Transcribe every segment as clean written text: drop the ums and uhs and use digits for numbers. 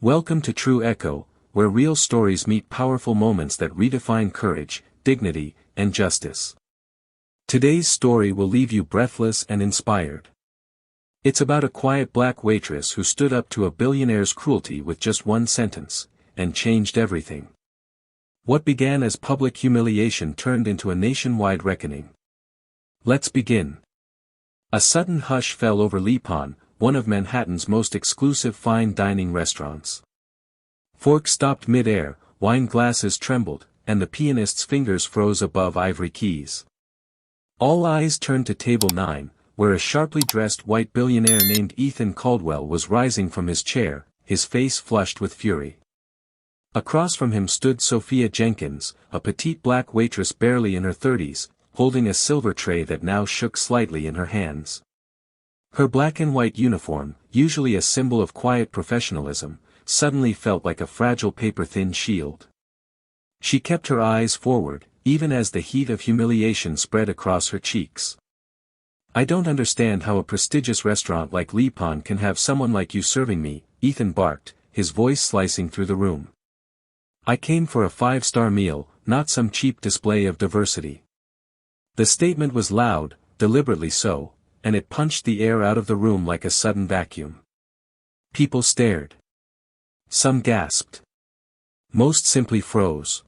Welcome to True Echo, where real stories meet powerful moments that redefine courage, dignity, and justice. Today's story will leave you breathless and inspired. It's about a quiet black waitress who stood up to a billionaire's cruelty with just one sentence, and changed everything. What began as public humiliation turned into a nationwide reckoning. Let's begin. A sudden hush fell over Lipan, one of Manhattan's most exclusive fine dining restaurants. Forks stopped mid-air, wine glasses trembled, and the pianist's fingers froze above ivory keys. All eyes turned to Table 9, where a sharply dressed white billionaire named Ethan Caldwell was rising from his chair, his face flushed with fury. Across from him stood Sophia Jenkins, a petite black waitress barely in her 30s, holding a silver tray that now shook slightly in her hands. Her black and white uniform, usually a symbol of quiet professionalism, suddenly felt like a fragile paper-thin shield. She kept her eyes forward, even as the heat of humiliation spread across her cheeks. "I don't understand how a prestigious restaurant like Lipan can have someone like you serving me," Ethan barked, his voice slicing through the room. "I came for a 5-star meal, not some cheap display of diversity." The statement was loud, deliberately so, and it punched the air out of the room like a sudden vacuum. People stared. Some gasped. Most simply froze.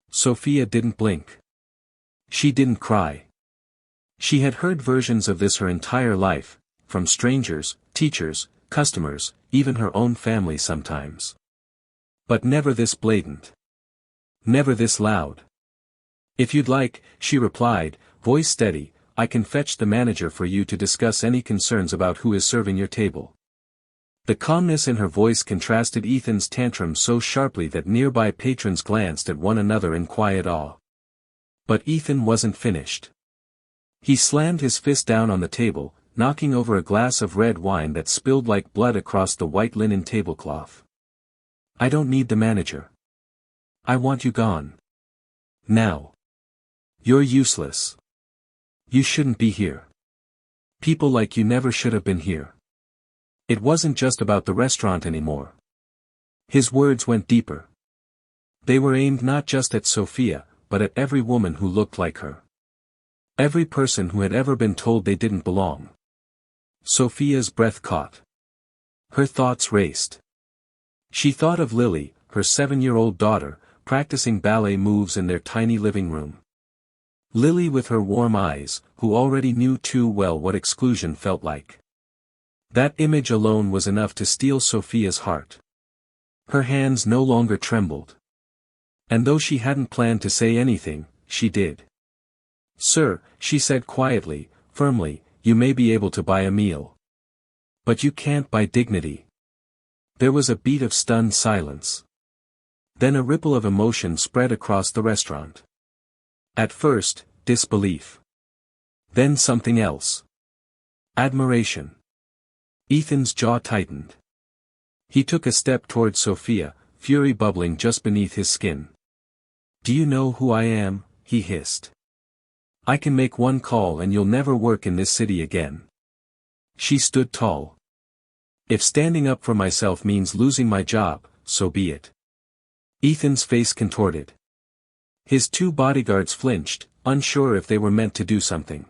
Sophia didn't blink. She didn't cry. She had heard versions of this her entire life, from strangers, teachers, customers, even her own family sometimes. But never this blatant. Never this loud. "If you'd like," she replied, voice steady, "I can fetch the manager for you to discuss any concerns about who is serving your table." The calmness in her voice contrasted Ethan's tantrum so sharply that nearby patrons glanced at one another in quiet awe. But Ethan wasn't finished. He slammed his fist down on the table, knocking over a glass of red wine that spilled like blood across the white linen tablecloth. "I don't need the manager. I want you gone. Now. You're useless. You shouldn't be here. People like you never should have been here." It wasn't just about the restaurant anymore. His words went deeper. They were aimed not just at Sophia, but at every woman who looked like her. Every person who had ever been told they didn't belong. Sophia's breath caught. Her thoughts raced. She thought of Lily, her 7-year-old daughter, practicing ballet moves in their tiny living room. Lily with her warm eyes, who already knew too well what exclusion felt like. That image alone was enough to steal Sophia's heart. Her hands no longer trembled. And though she hadn't planned to say anything, she did. "Sir," she said quietly, firmly, "you may be able to buy a meal. But you can't buy dignity." There was a beat of stunned silence. Then a ripple of emotion spread across the restaurant. At first, disbelief. Then something else. Admiration. Ethan's jaw tightened. He took a step toward Sophia, fury bubbling just beneath his skin. "Do you know who I am?" he hissed. "I can make one call and you'll never work in this city again." She stood tall. "If standing up for myself means losing my job, so be it." Ethan's face contorted. His 2 bodyguards flinched, unsure if they were meant to do something.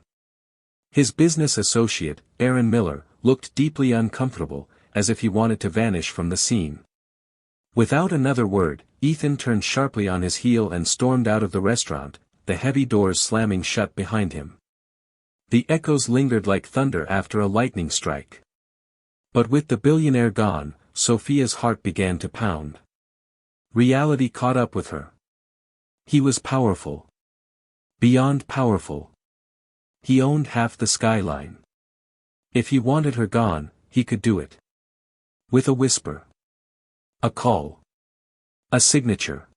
His business associate, Aaron Miller, looked deeply uncomfortable, as if he wanted to vanish from the scene. Without another word, Ethan turned sharply on his heel and stormed out of the restaurant, the heavy doors slamming shut behind him. The echoes lingered like thunder after a lightning strike. But with the billionaire gone, Sophia's heart began to pound. Reality caught up with her. He was powerful. Beyond powerful. He owned half the skyline. If he wanted her gone, he could do it. With a whisper. A call. A signature.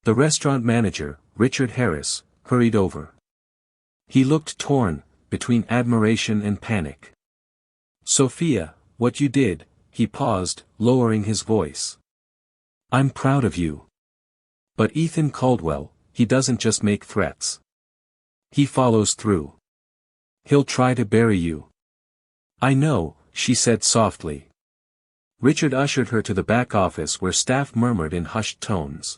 The restaurant manager, Richard Harris, hurried over. He looked torn, between admiration and panic. "Sophia, what you did," he paused, lowering his voice. "I'm proud of you. But Ethan Caldwell, he doesn't just make threats. He follows through. He'll try to bury you." "I know," she said softly. Richard ushered her to the back office where staff murmured in hushed tones.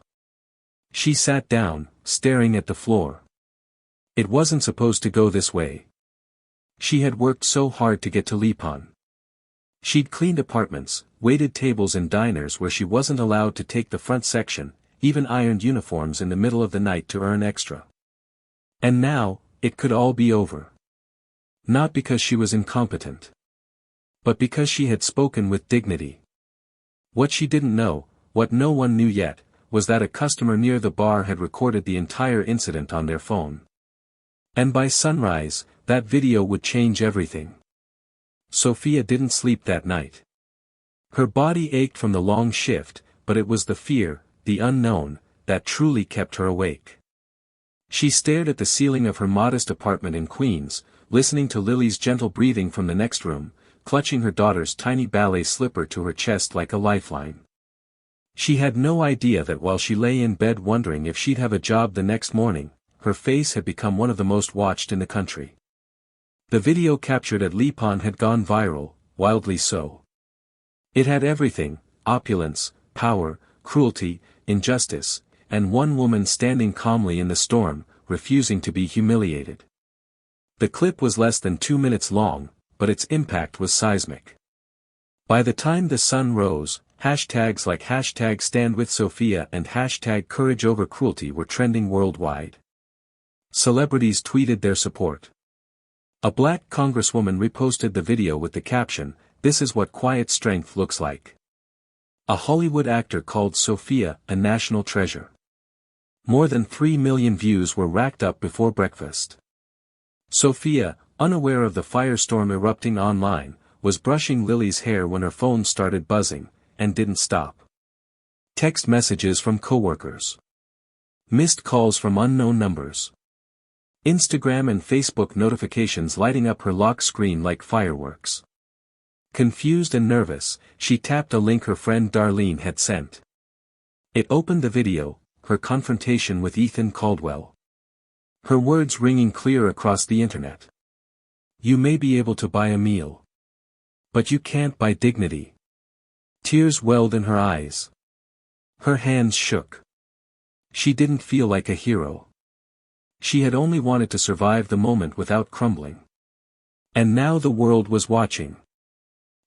She sat down, staring at the floor. It wasn't supposed to go this way. She had worked so hard to get to Lipon. She'd cleaned apartments, waited tables in diners where she wasn't allowed to take the front section, even ironed uniforms in the middle of the night to earn extra. And now, it could all be over. Not because she was incompetent, but because she had spoken with dignity. What she didn't know, what no one knew yet, was that a customer near the bar had recorded the entire incident on their phone. And by sunrise, that video would change everything. Sophia didn't sleep that night. Her body ached from the long shift, but it was the fear, the unknown, that truly kept her awake. She stared at the ceiling of her modest apartment in Queens, listening to Lily's gentle breathing from the next room, clutching her daughter's tiny ballet slipper to her chest like a lifeline. She had no idea that while she lay in bed wondering if she'd have a job the next morning, her face had become one of the most watched in the country. The video captured at Lipon had gone viral, wildly so. It had everything: opulence, power, cruelty, injustice, and one woman standing calmly in the storm, refusing to be humiliated. The clip was less than 2 minutes long, but its impact was seismic. By the time the sun rose, hashtags like #StandWithSophia and #CourageOverCruelty were trending worldwide. Celebrities tweeted their support. A black congresswoman reposted the video with the caption, "This is what quiet strength looks like." A Hollywood actor called Sophia a national treasure. More than 3 million views were racked up before breakfast. Sophia, unaware of the firestorm erupting online, was brushing Lily's hair when her phone started buzzing, and didn't stop. Text messages from coworkers. Missed calls from unknown numbers. Instagram and Facebook notifications lighting up her lock screen like fireworks. Confused and nervous, she tapped a link her friend Darlene had sent. It opened the video, her confrontation with Ethan Caldwell. Her words ringing clear across the internet. "You may be able to buy a meal, but you can't buy dignity." Tears welled in her eyes. Her hands shook. She didn't feel like a hero. She had only wanted to survive the moment without crumbling. And now the world was watching.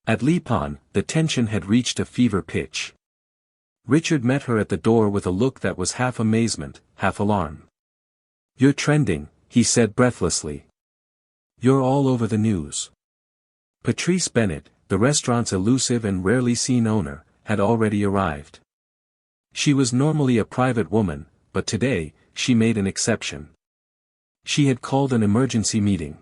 At Lipon, the tension had reached a fever pitch. Richard met her at the door with a look that was half amazement, half alarm. "You're trending," he said breathlessly. "You're all over the news." Patrice Bennett, the restaurant's elusive and rarely seen owner, had already arrived. She was normally a private woman, but today, she made an exception. She had called an emergency meeting.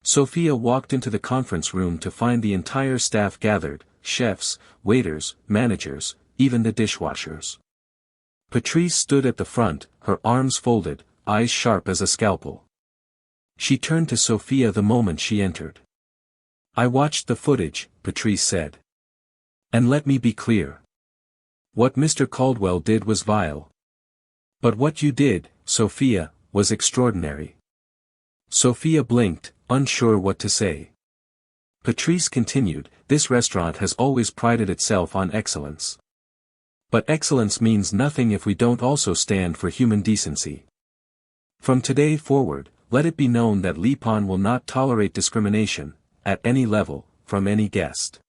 Sophia walked into the conference room to find the entire staff gathered: chefs, waiters, managers, even the dishwashers. Patrice stood at the front, her arms folded, eyes sharp as a scalpel. She turned to Sophia the moment she entered. "I watched the footage," Patrice said. "And let me be clear. What Mr. Caldwell did was vile. But what you did, Sophia, was extraordinary." Sophia blinked, unsure what to say. Patrice continued, "This restaurant has always prided itself on excellence. But excellence means nothing if we don't also stand for human decency. From today forward, let it be known that Lipon will not tolerate discrimination, at any level, from any guest."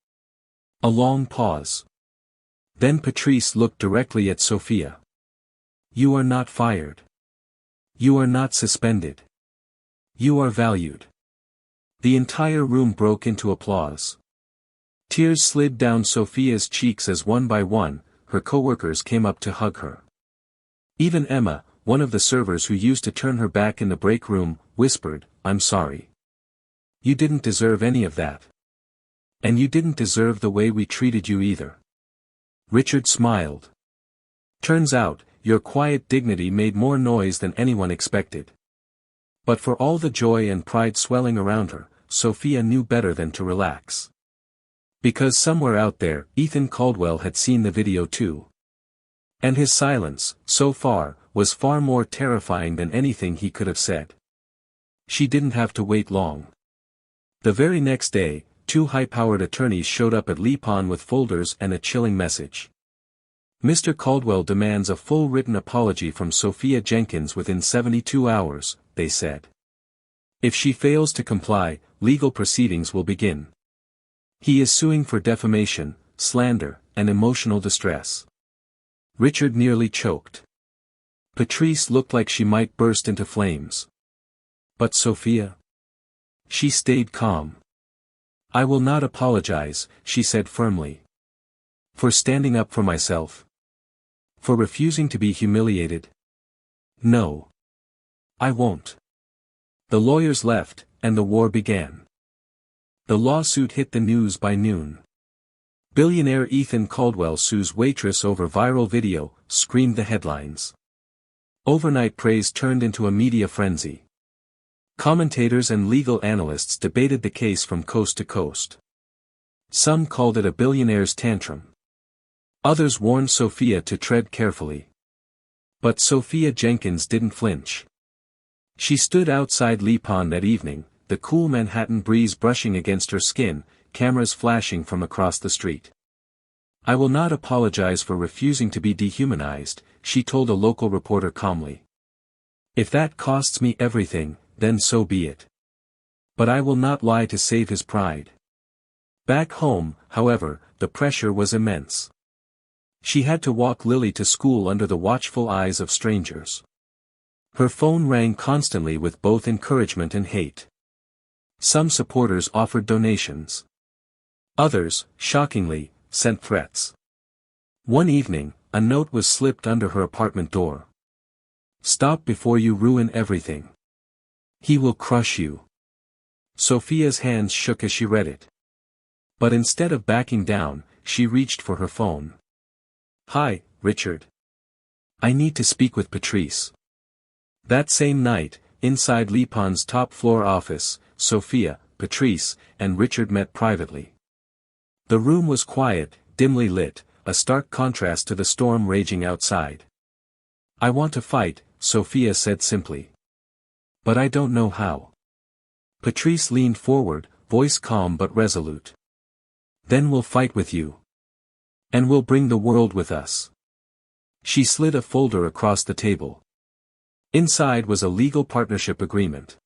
A long pause. Then Patrice looked directly at Sophia. "You are not fired. You are not suspended. You are valued." The entire room broke into applause. Tears slid down Sophia's cheeks as one by one, her coworkers came up to hug her. Even Emma, one of the servers who used to turn her back in the break room, whispered, "I'm sorry. You didn't deserve any of that. And you didn't deserve the way we treated you either." Richard smiled. "Turns out, your quiet dignity made more noise than anyone expected." But for all the joy and pride swelling around her, Sophia knew better than to relax. Because somewhere out there, Ethan Caldwell had seen the video too. And his silence, so far, was far more terrifying than anything he could have said. She didn't have to wait long. The very next day, two high-powered attorneys showed up at Lipan with folders and a chilling message. Mr. Caldwell demands a full written apology from Sophia Jenkins within 72 hours, they said. If she fails to comply, legal proceedings will begin. He is suing for defamation, slander, and emotional distress. Richard nearly choked. Patrice looked like she might burst into flames. But Sophia? She stayed calm. I will not apologize, she said firmly. For standing up for myself. For refusing to be humiliated. No. I won't. The lawyers left, and the war began. The lawsuit hit the news by noon. Billionaire Ethan Caldwell sues Waitress over viral video, screamed the headlines. Overnight praise turned into a media frenzy. Commentators and legal analysts debated the case from coast to coast. Some called it a billionaire's tantrum. Others warned Sophia to tread carefully. But Sophia Jenkins didn't flinch. She stood outside Lipan that evening, the cool Manhattan breeze brushing against her skin, cameras flashing from across the street. I will not apologize for refusing to be dehumanized, she told a local reporter calmly. If that costs me everything, then so be it. But I will not lie to save his pride. Back home, however, the pressure was immense. She had to walk Lily to school under the watchful eyes of strangers. Her phone rang constantly with both encouragement and hate. Some supporters offered donations. Others, shockingly, sent threats. One evening, a note was slipped under her apartment door. Stop before you ruin everything. He will crush you. Sophia's hands shook as she read it. But instead of backing down, she reached for her phone. Hi, Richard. I need to speak with Patrice. That same night, inside Lipan's top-floor office, Sophia, Patrice, and Richard met privately. The room was quiet, dimly lit, a stark contrast to the storm raging outside. I want to fight, Sophia said simply. But I don't know how. Patrice leaned forward, voice calm but resolute. Then we'll fight with you. And we'll bring the world with us. She slid a folder across the table. Inside was a legal partnership agreement.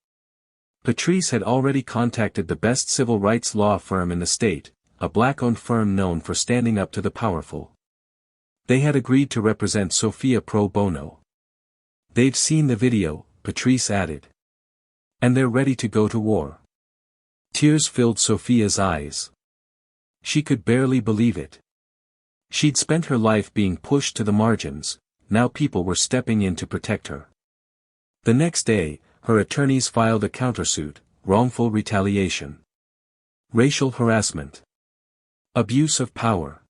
Patrice had already contacted the best civil rights law firm in the state, a black-owned firm known for standing up to the powerful. They had agreed to represent Sophia pro bono. They've seen the video, Patrice added. And they're ready to go to war. Tears filled Sophia's eyes. She could barely believe it. She'd spent her life being pushed to the margins, now people were stepping in to protect her. The next day, her attorneys filed a countersuit, wrongful retaliation. Racial harassment. Abuse of power.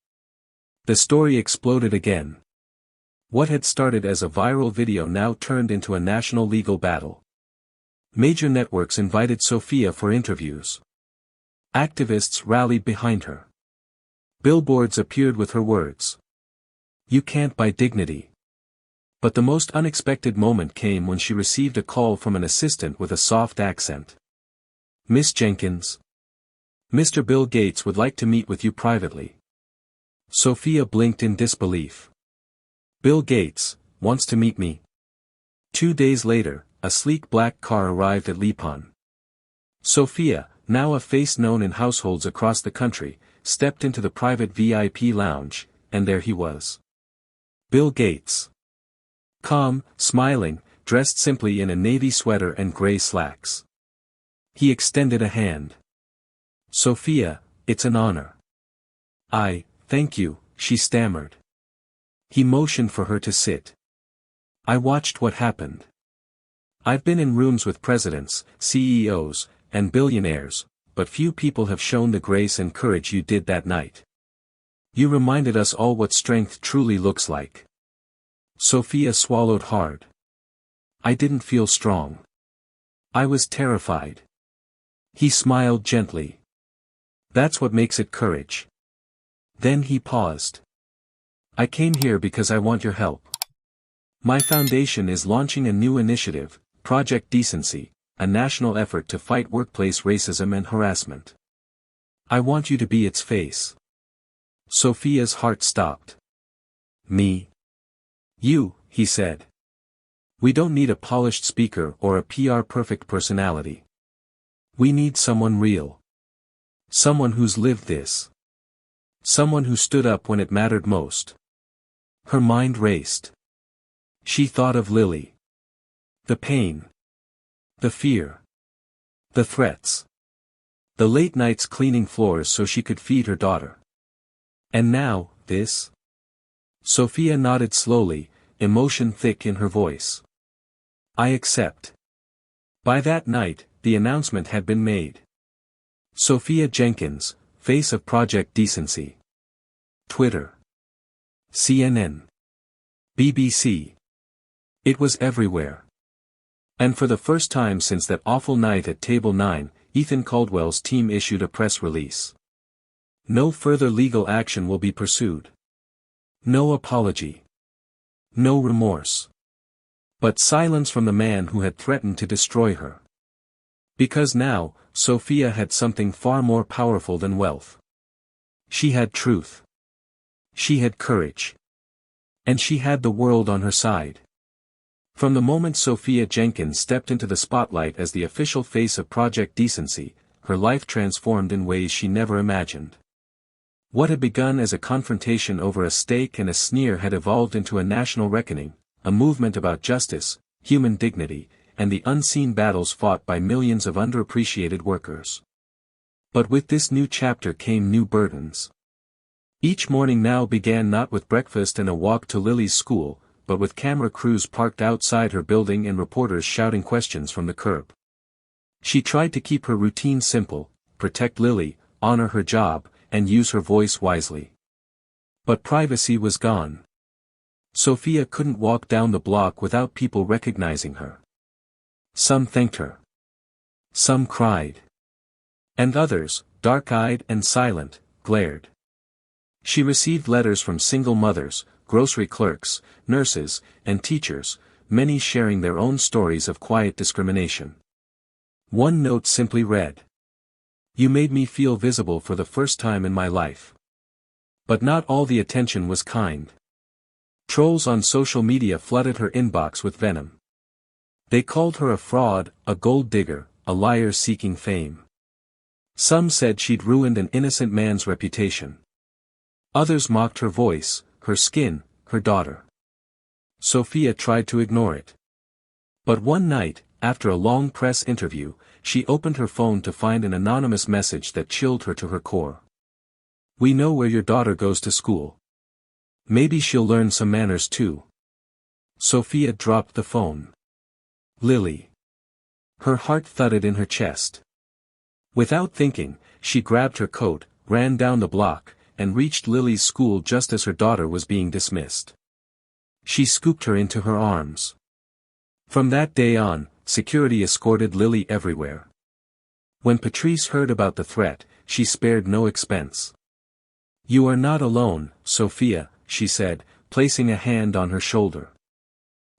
The story exploded again. What had started as a viral video now turned into a national legal battle. Major networks invited Sophia for interviews. Activists rallied behind her. Billboards appeared with her words. You can't buy dignity. But the most unexpected moment came when she received a call from an assistant with a soft accent. Miss Jenkins. Mr. Bill Gates would like to meet with you privately. Sophia blinked in disbelief. Bill Gates wants to meet me. 2 days later, a sleek black car arrived at Lipan. Sophia, now a face known in households across the country, stepped into the private VIP lounge, and there he was. Bill Gates. Calm, smiling, dressed simply in a navy sweater and gray slacks. He extended a hand. Sophia, it's an honor. Thank you, she stammered. He motioned for her to sit. I watched what happened. I've been in rooms with presidents, CEOs, and billionaires, but few people have shown the grace and courage you did that night. You reminded us all what strength truly looks like. Sophia swallowed hard. I didn't feel strong. I was terrified. He smiled gently. That's what makes it courage. Then he paused. I came here because I want your help. My foundation is launching a new initiative, Project Decency, a national effort to fight workplace racism and harassment. I want you to be its face. Sophia's heart stopped. Me? You, he said. We don't need a polished speaker or a PR-perfect personality. We need someone real. Someone who's lived this. Someone who stood up when it mattered most. Her mind raced. She thought of Lily. The pain. The fear. The threats. The late nights cleaning floors so she could feed her daughter. And now, this? Sophia nodded slowly, emotion thick in her voice. I accept. By that night, the announcement had been made. Sophia Jenkins, face of Project Decency. Twitter. CNN. BBC. It was everywhere. And for the first time since that awful night at Table 9, Ethan Caldwell's team issued a press release. No further legal action will be pursued. No apology. No remorse. But silence from the man who had threatened to destroy her. Because now, Sophia had something far more powerful than wealth. She had truth. She had courage. And she had the world on her side. From the moment Sophia Jenkins stepped into the spotlight as the official face of Project Decency, her life transformed in ways she never imagined. What had begun as a confrontation over a steak and a sneer had evolved into a national reckoning, a movement about justice, human dignity, and the unseen battles fought by millions of underappreciated workers. But with this new chapter came new burdens. Each morning now began not with breakfast and a walk to Lily's school, but with camera crews parked outside her building and reporters shouting questions from the curb. She tried to keep her routine simple, protect Lily, honor her job, and use her voice wisely. But privacy was gone. Sophia couldn't walk down the block without people recognizing her. Some thanked her. Some cried. And others, dark-eyed and silent, glared. She received letters from single mothers, grocery clerks, nurses, and teachers, many sharing their own stories of quiet discrimination. One note simply read, "You made me feel visible for the first time in my life." But not all the attention was kind. Trolls on social media flooded her inbox with venom. They called her a fraud, a gold digger, a liar seeking fame. Some said she'd ruined an innocent man's reputation. Others mocked her voice, her skin, her daughter. Sophia tried to ignore it. But one night, after a long press interview, she opened her phone to find an anonymous message that chilled her to her core. "We know where your daughter goes to school. Maybe she'll learn some manners too." Sophia dropped the phone. Lily. Her heart thudded in her chest. Without thinking, she grabbed her coat, ran down the block, and reached Lily's school just as her daughter was being dismissed. She scooped her into her arms. From that day on, security escorted Lily everywhere. When Patrice heard about the threat, she spared no expense. "You are not alone, Sophia," she said, placing a hand on her shoulder.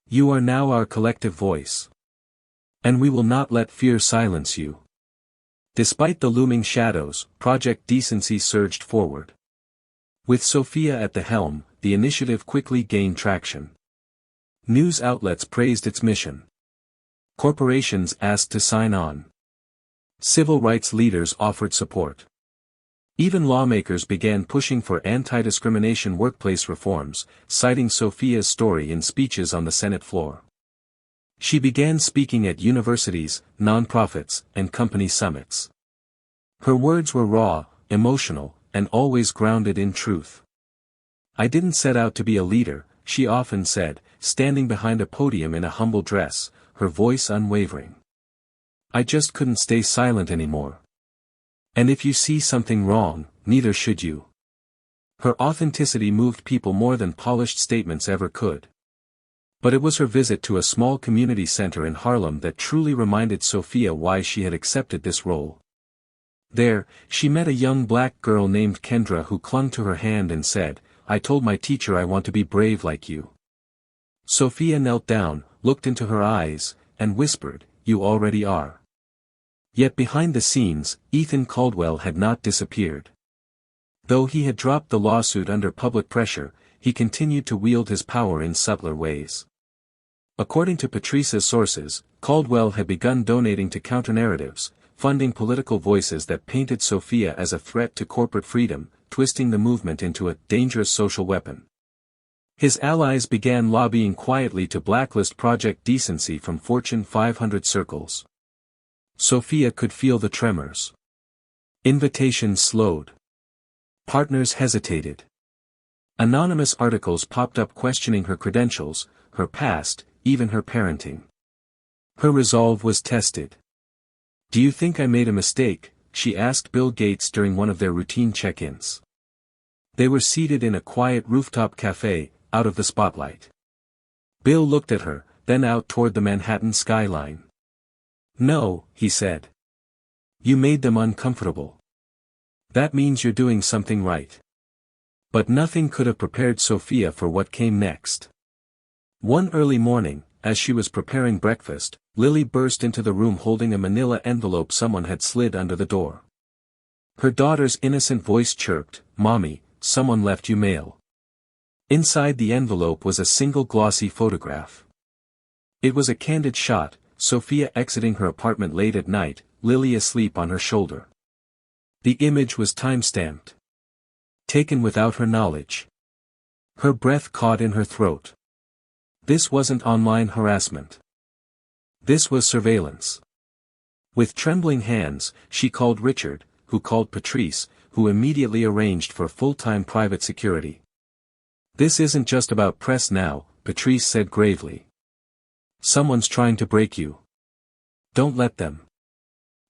"You are now our collective voice. And we will not let fear silence you." Despite the looming shadows, Project Decency surged forward. With Sophia at the helm, the initiative quickly gained traction. News outlets praised its mission. Corporations asked to sign on. Civil rights leaders offered support. Even lawmakers began pushing for anti-discrimination workplace reforms, citing Sophia's story in speeches on the Senate floor. She began speaking at universities, nonprofits, and company summits. Her words were raw, emotional, and always grounded in truth. "I didn't set out to be a leader," she often said, standing behind a podium in a humble dress, her voice unwavering. "I just couldn't stay silent anymore. And if you see something wrong, neither should you." Her authenticity moved people more than polished statements ever could. But it was her visit to a small community center in Harlem that truly reminded Sophia why she had accepted this role. There, she met a young black girl named Kendra who clung to her hand and said, "I told my teacher I want to be brave like you." Sophia knelt down, looked into her eyes, and whispered, "You already are." Yet behind the scenes, Ethan Caldwell had not disappeared. Though he had dropped the lawsuit under public pressure, he continued to wield his power in subtler ways. According to Patrice's sources, Caldwell had begun donating to counter-narratives, funding political voices that painted Sophia as a threat to corporate freedom, twisting the movement into a dangerous social weapon. His allies began lobbying quietly to blacklist Project Decency from Fortune 500 circles. Sophia could feel the tremors. Invitations slowed. Partners hesitated. Anonymous articles popped up questioning her credentials, her past, even her parenting. Her resolve was tested. "Do you think I made a mistake?" she asked Bill Gates during one of their routine check-ins. They were seated in a quiet rooftop cafe, out of the spotlight. Bill looked at her, then out toward the Manhattan skyline. "No," he said. "You made them uncomfortable. That means you're doing something right." But nothing could have prepared Sophia for what came next. One early morning, as she was preparing breakfast, Lily burst into the room holding a manila envelope someone had slid under the door. Her daughter's innocent voice chirped, "Mommy, someone left you mail." Inside the envelope was a single glossy photograph. It was a candid shot, Sophia exiting her apartment late at night, Lily asleep on her shoulder. The image was time-stamped. Taken without her knowledge. Her breath caught in her throat. This wasn't online harassment. This was surveillance. With trembling hands, she called Richard, who called Patrice, who immediately arranged for full-time private security. "This isn't just about press now," Patrice said gravely. "Someone's trying to break you. Don't let them."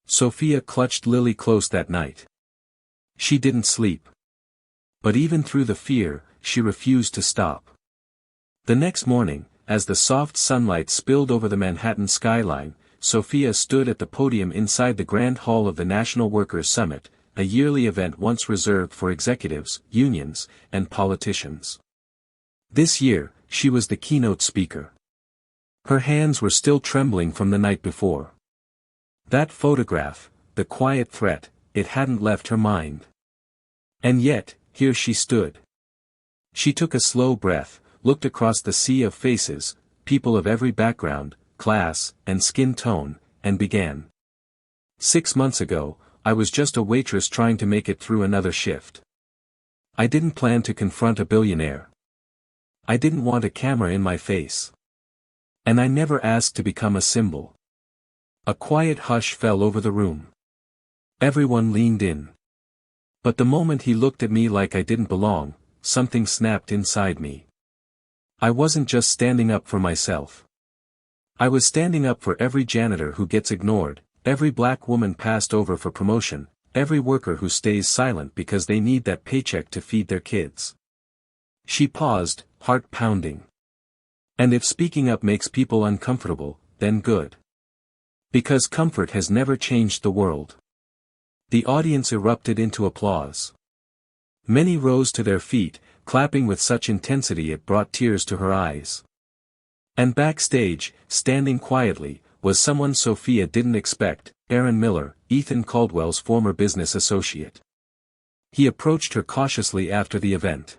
Sophia clutched Lily close that night. She didn't sleep. But even through the fear, she refused to stop. The next morning, as the soft sunlight spilled over the Manhattan skyline, Sophia stood at the podium inside the Grand Hall of the National Workers' Summit, a yearly event once reserved for executives, unions, and politicians. This year, she was the keynote speaker. Her hands were still trembling from the night before. That photograph, the quiet threat, it hadn't left her mind. And yet, here she stood. She took a slow breath, looked across the sea of faces, people of every background, class, and skin tone, and began. "6 months ago, I was just a waitress trying to make it through another shift. I didn't plan to confront a billionaire. I didn't want a camera in my face. And I never asked to become a symbol." A quiet hush fell over the room. Everyone leaned in. But the moment he looked at me like I didn't belong, something snapped inside me. I wasn't just standing up for myself. I was standing up for every janitor who gets ignored, every black woman passed over for promotion, every worker who stays silent because they need that paycheck to feed their kids. She paused, heart pounding. "And if speaking up makes people uncomfortable, then good. Because comfort has never changed the world." The audience erupted into applause. Many rose to their feet, clapping with such intensity it brought tears to her eyes. And backstage, standing quietly, was someone Sophia didn't expect, Aaron Miller, Ethan Caldwell's former business associate. He approached her cautiously after the event.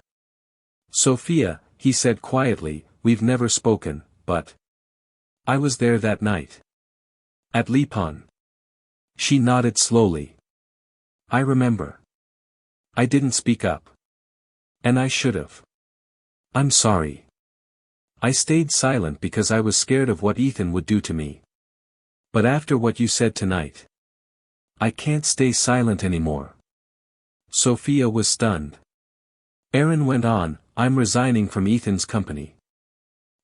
"Sophia," he said quietly, "we've never spoken, but I was there that night. At Lipon." She nodded slowly. "I remember. I didn't speak up. And I should've. I'm sorry. I stayed silent because I was scared of what Ethan would do to me. But after what you said tonight, I can't stay silent anymore." Sophia was stunned. Aaron went on, "I'm resigning from Ethan's company.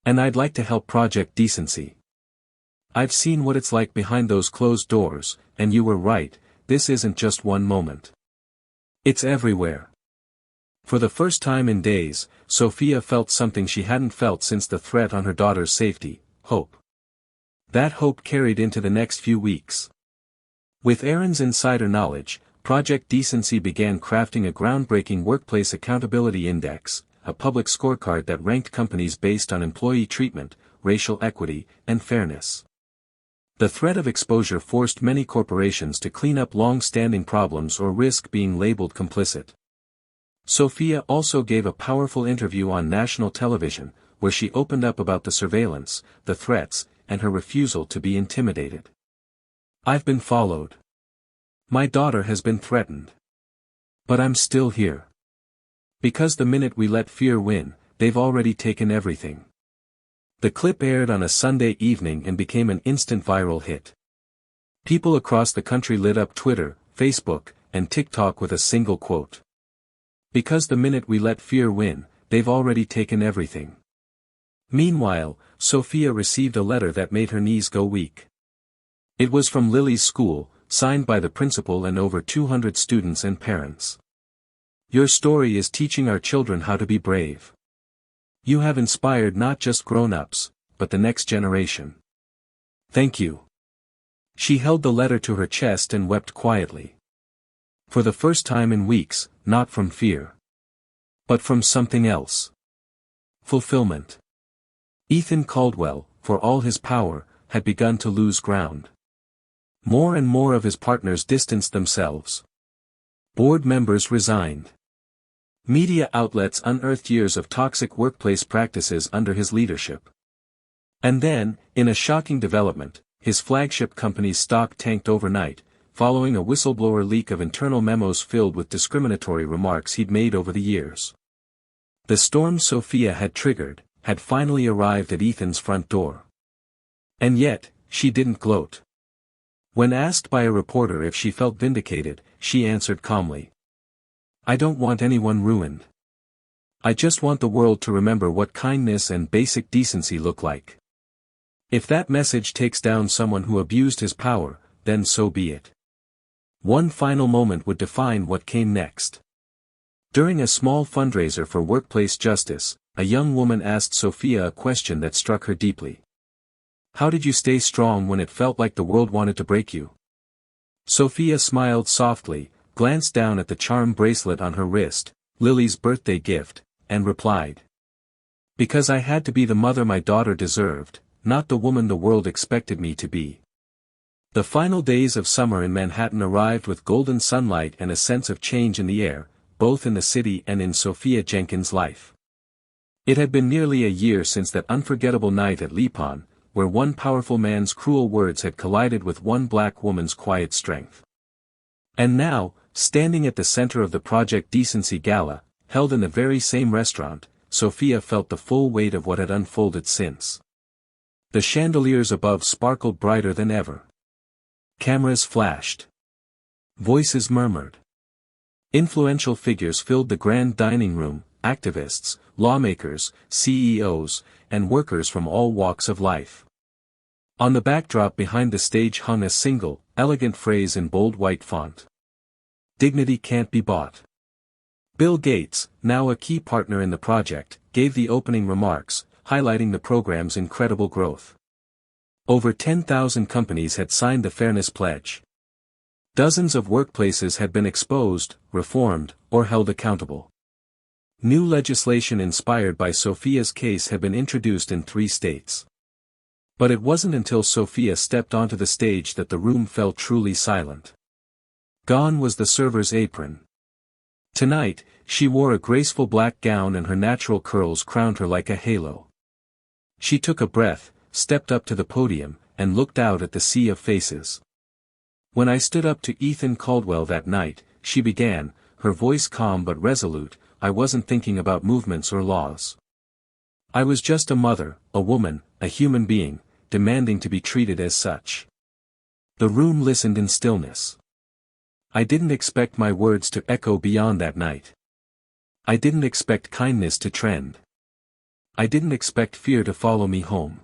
And I'd like to help Project Decency. I've seen what it's like behind those closed doors, and you were right, this isn't just one moment. It's everywhere." For the first time in days, Sophia felt something she hadn't felt since the threat on her daughter's safety, hope. That hope carried into the next few weeks. With Aaron's insider knowledge, Project Decency began crafting a groundbreaking workplace accountability index, a public scorecard that ranked companies based on employee treatment, racial equity, and fairness. The threat of exposure forced many corporations to clean up long-standing problems or risk being labeled complicit. Sophia also gave a powerful interview on national television, where she opened up about the surveillance, the threats, and her refusal to be intimidated. "I've been followed. My daughter has been threatened. But I'm still here. Because the minute we let fear win, they've already taken everything." The clip aired on a Sunday evening and became an instant viral hit. People across the country lit up Twitter, Facebook, and TikTok with a single quote. "Because the minute we let fear win, they've already taken everything." Meanwhile, Sophia received a letter that made her knees go weak. It was from Lily's school, signed by the principal and over 200 students and parents. "Your story is teaching our children how to be brave. You have inspired not just grown-ups, but the next generation. Thank you." She held the letter to her chest and wept quietly. For the first time in weeks, not from fear, but from something else. Fulfillment. Ethan Caldwell, for all his power, had begun to lose ground. More and more of his partners distanced themselves. Board members resigned. Media outlets unearthed years of toxic workplace practices under his leadership. And then, in a shocking development, his flagship company's stock tanked overnight, following a whistleblower leak of internal memos filled with discriminatory remarks he'd made over the years. The storm Sophia had triggered had finally arrived at Ethan's front door. And yet, she didn't gloat. When asked by a reporter if she felt vindicated, she answered calmly, "I don't want anyone ruined. I just want the world to remember what kindness and basic decency look like. If that message takes down someone who abused his power, then so be it." One final moment would define what came next. During a small fundraiser for workplace justice, a young woman asked Sophia a question that struck her deeply. "How did you stay strong when it felt like the world wanted to break you?" Sophia smiled softly, glanced down at the charm bracelet on her wrist, Lily's birthday gift, and replied, "Because I had to be the mother my daughter deserved, not the woman the world expected me to be." The final days of summer in Manhattan arrived with golden sunlight and a sense of change in the air, both in the city and in Sophia Jenkins' life. It had been nearly a year since that unforgettable night at Lipan, where one powerful man's cruel words had collided with one black woman's quiet strength. And now, standing at the center of the Project Decency Gala, held in the very same restaurant, Sophia felt the full weight of what had unfolded since. The chandeliers above sparkled brighter than ever. Cameras flashed. Voices murmured. Influential figures filled the grand dining room, activists, lawmakers, CEOs, and workers from all walks of life. On the backdrop behind the stage hung a single, elegant phrase in bold white font. "Dignity can't be bought." Bill Gates, now a key partner in the project, gave the opening remarks, highlighting the program's incredible growth. Over 10,000 companies had signed the Fairness Pledge. Dozens of workplaces had been exposed, reformed, or held accountable. New legislation inspired by Sophia's case had been introduced in 3 states. But it wasn't until Sophia stepped onto the stage that the room fell truly silent. Gone was the server's apron. Tonight, she wore a graceful black gown and her natural curls crowned her like a halo. She took a breath, stepped up to the podium, and looked out at the sea of faces. "When I stood up to Ethan Caldwell that night," she began, her voice calm but resolute, "I wasn't thinking about movements or laws. I was just a mother, a woman, a human being, demanding to be treated as such." The room listened in stillness. I didn't expect my words to echo beyond that night. I didn't expect kindness to trend. I didn't expect fear to follow me home.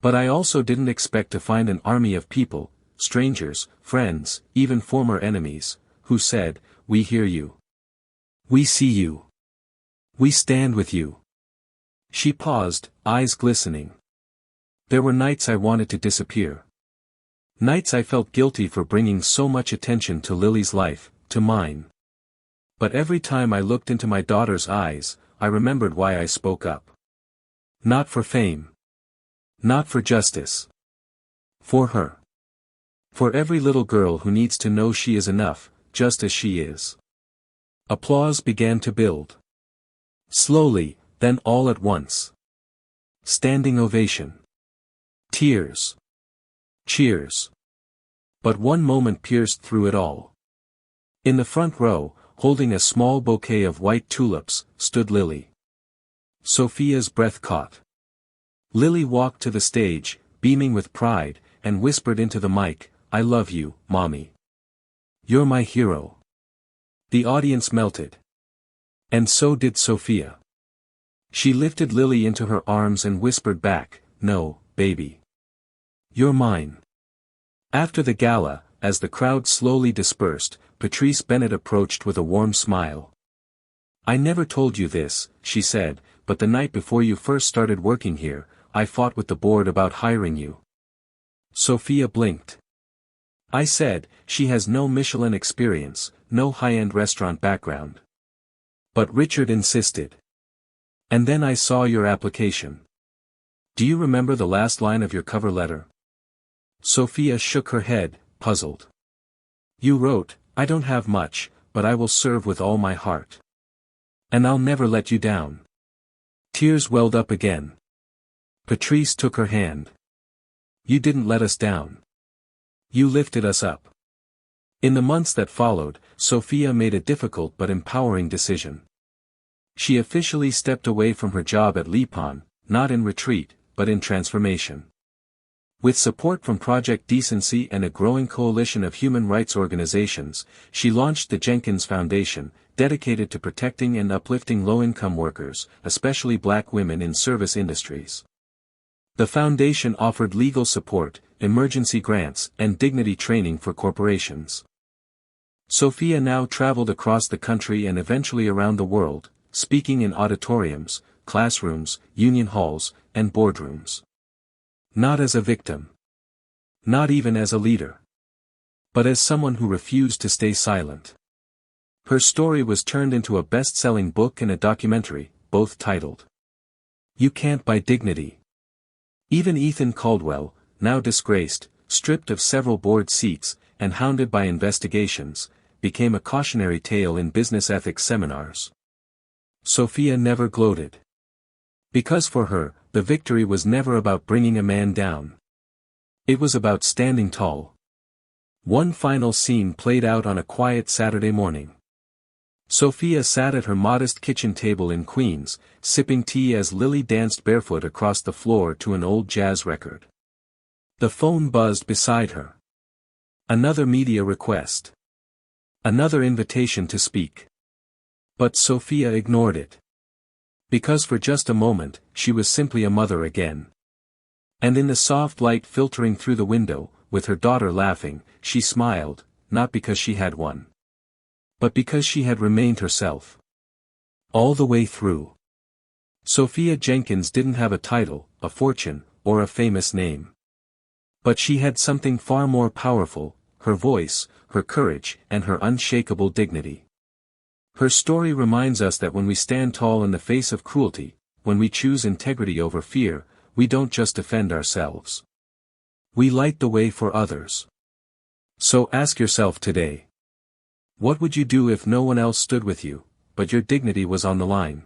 But I also didn't expect to find an army of people, strangers, friends, even former enemies, who said, "We hear you. We see you. We stand with you." She paused, eyes glistening. "There were nights I wanted to disappear. Nights I felt guilty for bringing so much attention to Lily's life, to mine. But every time I looked into my daughter's eyes, I remembered why I spoke up. Not for fame. Not for justice. For her. For every little girl who needs to know she is enough, just as she is. Applause began to build. Slowly, then all at once. Standing ovation. Tears. Cheers. But one moment pierced through it all. In the front row, holding a small bouquet of white tulips, stood Lily. Sophia's breath caught. Lily walked to the stage, beaming with pride, and whispered into the mic, "I love you, Mommy. You're my hero." The audience melted. And so did Sophia. She lifted Lily into her arms and whispered back, "No, baby. You're mine." After the gala, as the crowd slowly dispersed, Patrice Bennett approached with a warm smile. "I never told you this," she said, "but the night before you first started working here, I fought with the board about hiring you." Sophia blinked. "I said, she has no Michelin experience, no high-end restaurant background." But Richard insisted. "And then I saw your application. Do you remember the last line of your cover letter?" Sophia shook her head, puzzled. "You wrote, 'I don't have much, but I will serve with all my heart. And I'll never let you down.'" Tears welled up again. Patrice took her hand. "You didn't let us down. You lifted us up." In the months that followed, Sophia made a difficult but empowering decision. She officially stepped away from her job at Lipon, not in retreat, but in transformation. With support from Project Decency and a growing coalition of human rights organizations, she launched the Jenkins Foundation, dedicated to protecting and uplifting low-income workers, especially black women in service industries. The foundation offered legal support, emergency grants, and dignity training for corporations. Sophia now traveled across the country and eventually around the world, speaking in auditoriums, classrooms, union halls, and boardrooms. Not as a victim. Not even as a leader. But as someone who refused to stay silent. Her story was turned into a best-selling book and a documentary, both titled, "You Can't Buy Dignity." Even Ethan Caldwell, now disgraced, stripped of several board seats, and hounded by investigations, became a cautionary tale in business ethics seminars. Sophia never gloated. Because for her, the victory was never about bringing a man down. It was about standing tall. One final scene played out on a quiet Saturday morning. Sophia sat at her modest kitchen table in Queens, sipping tea as Lily danced barefoot across the floor to an old jazz record. The phone buzzed beside her. Another media request. Another invitation to speak. But Sophia ignored it. Because for just a moment, she was simply a mother again. And in the soft light filtering through the window, with her daughter laughing, she smiled, not because she had one. But because she had remained herself. All the way through. Sophia Jenkins didn't have a title, a fortune, or a famous name. But she had something far more powerful, her voice, her courage, and her unshakable dignity. Her story reminds us that when we stand tall in the face of cruelty, when we choose integrity over fear, we don't just defend ourselves. We light the way for others. So ask yourself today. What would you do if no one else stood with you, but your dignity was on the line?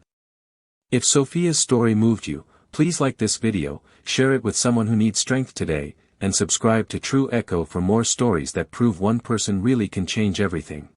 If Sophia's story moved you, please like this video, share it with someone who needs strength today, and subscribe to True Echo for more stories that prove one person really can change everything.